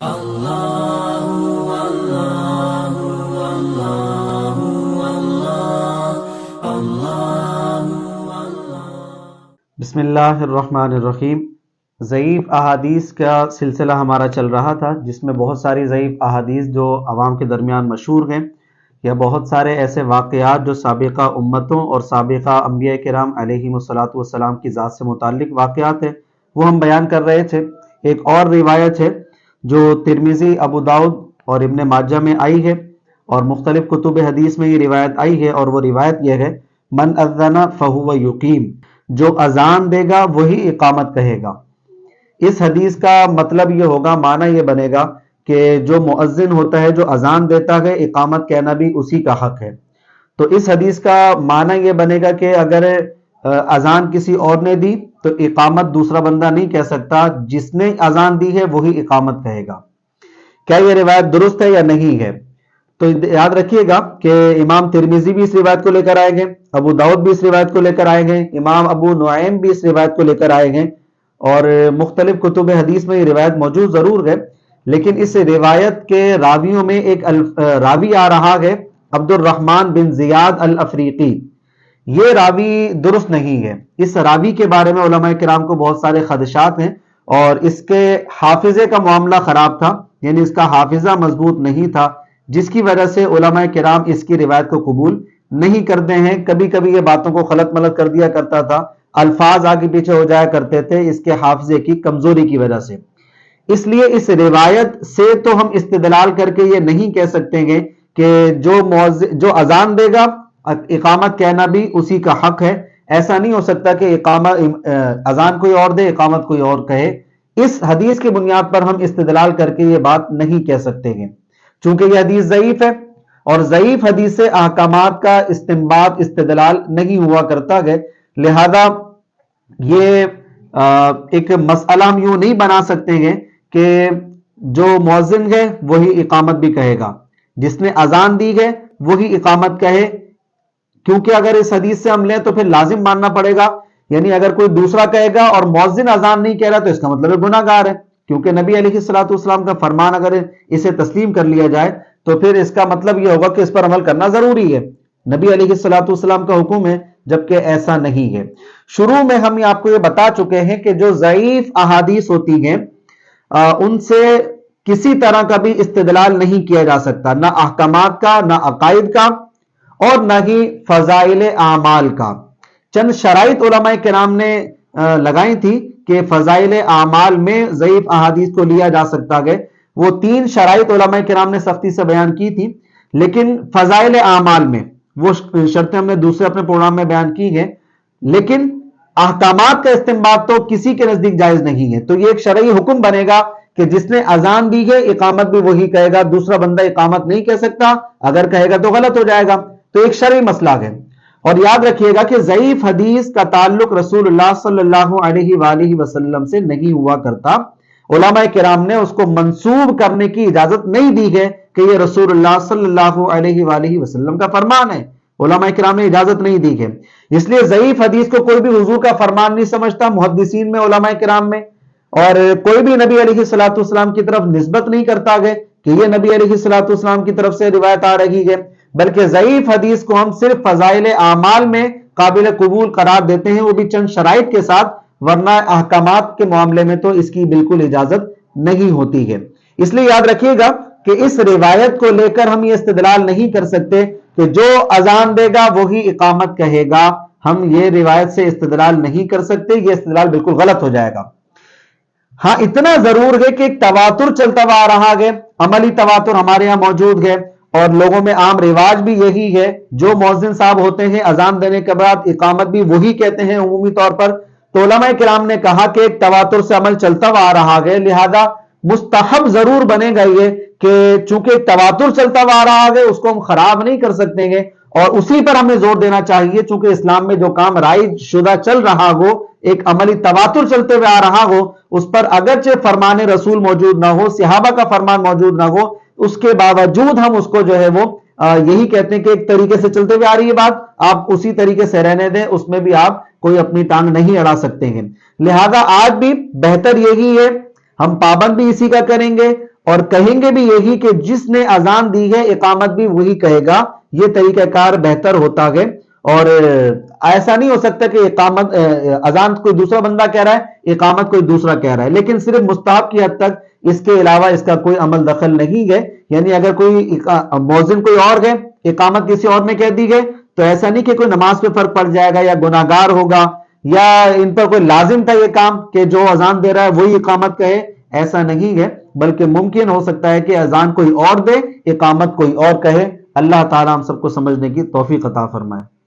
بسم اللہ الرحمن الرحیم۔ ضعیف احادیث کا سلسلہ ہمارا چل رہا تھا، جس میں بہت ساری ضعیف احادیث جو عوام کے درمیان مشہور ہیں، یا بہت سارے ایسے واقعات جو سابقہ امتوں اور سابقہ انبیاء کرام علیہم الصلاۃ والسلام کی ذات سے متعلق واقعات ہیں، وہ ہم بیان کر رہے تھے۔ ایک اور روایت ہے جو ترمذی، ابو داؤد اور ابن ماجہ میں آئی ہے، اور مختلف کتب حدیث میں یہ روایت آئی ہے، اور وہ روایت یہ ہے: من اذن فہو یقیم، جو اذان دے گا وہی اقامت کہے گا۔ اس حدیث کا مطلب یہ ہوگا، معنی یہ بنے گا کہ جو مؤذن ہوتا ہے، جو اذان دیتا ہے، اقامت کہنا بھی اسی کا حق ہے۔ تو اس حدیث کا معنی یہ بنے گا کہ اگر اذان کسی اور نے دی تو اقامت دوسرا بندہ نہیں کہہ سکتا، جس نے اذان دی ہے وہی اقامت کہے گا۔ کیا یہ روایت درست ہے یا نہیں ہے؟ تو یاد رکھیے گا کہ امام ترمذی بھی اس روایت کو لے کر آئے گے، ابو داؤد بھی اس روایت کو لے کر آئے گے، امام ابو نعیم بھی اس روایت کو لے کر آئے گے، اور مختلف کتب حدیث میں یہ روایت موجود ضرور ہے، لیکن اس روایت کے راویوں میں ایک راوی آ رہا ہے، عبد الرحمن بن زیاد الافریقی۔ یہ راوی درست نہیں ہے۔ اس راوی کے بارے میں علماء کرام کو بہت سارے خدشات ہیں، اور اس کے حافظے کا معاملہ خراب تھا، یعنی اس کا حافظہ مضبوط نہیں تھا، جس کی وجہ سے علماء کرام اس کی روایت کو قبول نہیں کرتے ہیں۔ کبھی کبھی یہ باتوں کو خلط ملط کر دیا کرتا تھا، الفاظ آگے پیچھے ہو جایا کرتے تھے اس کے حافظے کی کمزوری کی وجہ سے۔ اس لیے اس روایت سے تو ہم استدلال کر کے یہ نہیں کہہ سکتے گے کہ جو اذان دے گا اقامت کہنا بھی اسی کا حق ہے۔ ایسا نہیں ہو سکتا کہ اذان کوئی اور دے، اقامت کوئی اور کہے۔ اس حدیث کی بنیاد پر ہم استدلال کر کے یہ بات نہیں کہہ سکتے ہیں، چونکہ یہ حدیث ضعیف ہے، اور ضعیف حدیث سے احکامات کا استنباط استدلال نہیں ہوا کرتا ہے۔ لہذا یہ ایک مسئلہ ہم یوں نہیں بنا سکتے ہیں کہ جو مؤذن ہے وہی اقامت بھی کہے گا، جس نے اذان دی ہے وہی اقامت کہے، کیونکہ اگر اس حدیث سے ہم لیں تو پھر لازم ماننا پڑے گا، یعنی اگر کوئی دوسرا کہے گا اور مؤذن اذان نہیں کہہ رہا تو اس کا مطلب ہے گناہ گار ہے، کیونکہ نبی علیہ الصلوۃ والسلام کا فرمان اگر اسے تسلیم کر لیا جائے تو پھر اس کا مطلب یہ ہوگا کہ اس پر عمل کرنا ضروری ہے، نبی علیہ الصلوۃ والسلام کا حکم ہے، جبکہ ایسا نہیں ہے۔ شروع میں ہم آپ کو یہ بتا چکے ہیں کہ جو ضعیف احادیث ہوتی ہیں ان سے کسی طرح کا بھی استدلال نہیں کیا جا سکتا، نہ احکامات کا، نہ عقائد کا، اور نہ ہی فضائل اعمال کا۔ چند شرائط علماء کرام نے لگائی تھی کہ فضائل اعمال میں ضعیف احادیث کو لیا جا سکتا ہے، وہ 3 شرائط علماء کرام نے سختی سے بیان کی تھی، لیکن فضائل اعمال میں وہ شرطیں ہم نے دوسرے اپنے پروگرام میں بیان کی ہیں، لیکن احکامات کا استنباط تو کسی کے نزدیک جائز نہیں ہے۔ تو یہ ایک شرعی حکم بنے گا کہ جس نے اذان دی ہے اقامت بھی وہی کہے گا، دوسرا بندہ اقامت نہیں کہہ سکتا، اگر کہے گا تو غلط ہو جائے گا۔ تو ایک شرعی مسئلہ ہے، اور یاد رکھیے گا کہ ضعیف حدیث کا تعلق رسول اللہ صلی اللہ علیہ وآلہ وسلم سے نہیں ہوا کرتا۔ علماء کرام نے اس کو منسوب کرنے کی اجازت نہیں دی ہے کہ یہ رسول اللہ صلی اللہ علیہ وآلہ وسلم کا فرمان ہے، علماء کرام نے اجازت نہیں دی ہے۔ اس لیے ضعیف حدیث کو کوئی بھی حضور کا فرمان نہیں سمجھتا، محدثین میں، علماء کرام میں، اور کوئی بھی نبی علیہ الصلوۃ والسلام کی طرف نسبت نہیں کرتا ہے کہ یہ نبی علیہ الصلوۃ والسلام کی طرف سے روایت آ رہی ہے، بلکہ ضعیف حدیث کو ہم صرف فضائل اعمال میں قابل قبول قرار دیتے ہیں، وہ بھی چند شرائط کے ساتھ، ورنہ احکامات کے معاملے میں تو اس کی بالکل اجازت نہیں ہوتی ہے۔ اس لیے یاد رکھیے گا کہ اس روایت کو لے کر ہم یہ استدلال نہیں کر سکتے کہ جو اذان دے گا وہی اقامت کہے گا، ہم یہ روایت سے استدلال نہیں کر سکتے، یہ استدلال بالکل غلط ہو جائے گا۔ ہاں اتنا ضرور ہے کہ ایک تواتر چلتا ہوا آ رہا ہے، عملی تواتر ہمارے ہاں موجود ہے، اور لوگوں میں عام رواج بھی یہی ہے، جو مؤذن صاحب ہوتے ہیں اذان دینے کے بعد اقامت بھی وہی کہتے ہیں عمومی طور پر۔ تو علماء کرام نے کہا کہ ایک تواتر سے عمل چلتا ہوا آ رہا ہے، لہذا مستحب ضرور بنے گا یہ کہ چونکہ ایک تواتر چلتا ہوا آ رہا ہے اس کو ہم خراب نہیں کر سکتے ہیں، اور اسی پر ہمیں زور دینا چاہیے، چونکہ اسلام میں جو کام رائج شدہ چل رہا ہو، ایک عملی تواتر چلتے ہوئے آ رہا ہو، اس پر اگرچہ فرمان رسول موجود نہ ہو، صحابہ کا فرمان موجود نہ ہو، اس کے باوجود ہم اس کو جو ہے وہ یہی کہتے ہیں کہ ایک طریقے سے چلتے ہوئے آ رہی ہے بات، آپ اسی طریقے سے رہنے دیں، اس میں بھی آپ کوئی اپنی ٹانگ نہیں اڑا سکتے ہیں۔ لہذا آج بھی بہتر یہی ہے، ہم پابند بھی اسی کا کریں گے، اور کہیں گے بھی یہی کہ جس نے اذان دی ہے اقامت بھی وہی کہے گا، یہ طریقہ کار بہتر ہوتا ہے۔ اور ایسا نہیں ہو سکتا کہ اقامت اذان کوئی دوسرا بندہ کہہ رہا ہے، اقامت کوئی دوسرا کہہ رہا ہے، لیکن صرف مستحب کی حد تک، اس کے علاوہ اس کا کوئی عمل دخل نہیں ہے۔ یعنی اگر کوئی مؤذن کوئی اور ہے، اقامت کسی اور نے کہہ دی ہے، تو ایسا نہیں کہ کوئی نماز پہ فرق پڑ جائے گا یا گناہگار ہوگا یا ان پر کوئی لازم تھا یہ کام کہ جو اذان دے رہا ہے وہی اقامت کہے، ایسا نہیں ہے، بلکہ ممکن ہو سکتا ہے کہ اذان کوئی اور دے، اقامت کوئی اور کہے۔ اللہ تعالی ہم سب کو سمجھنے کی توفیق عطا فرمائے۔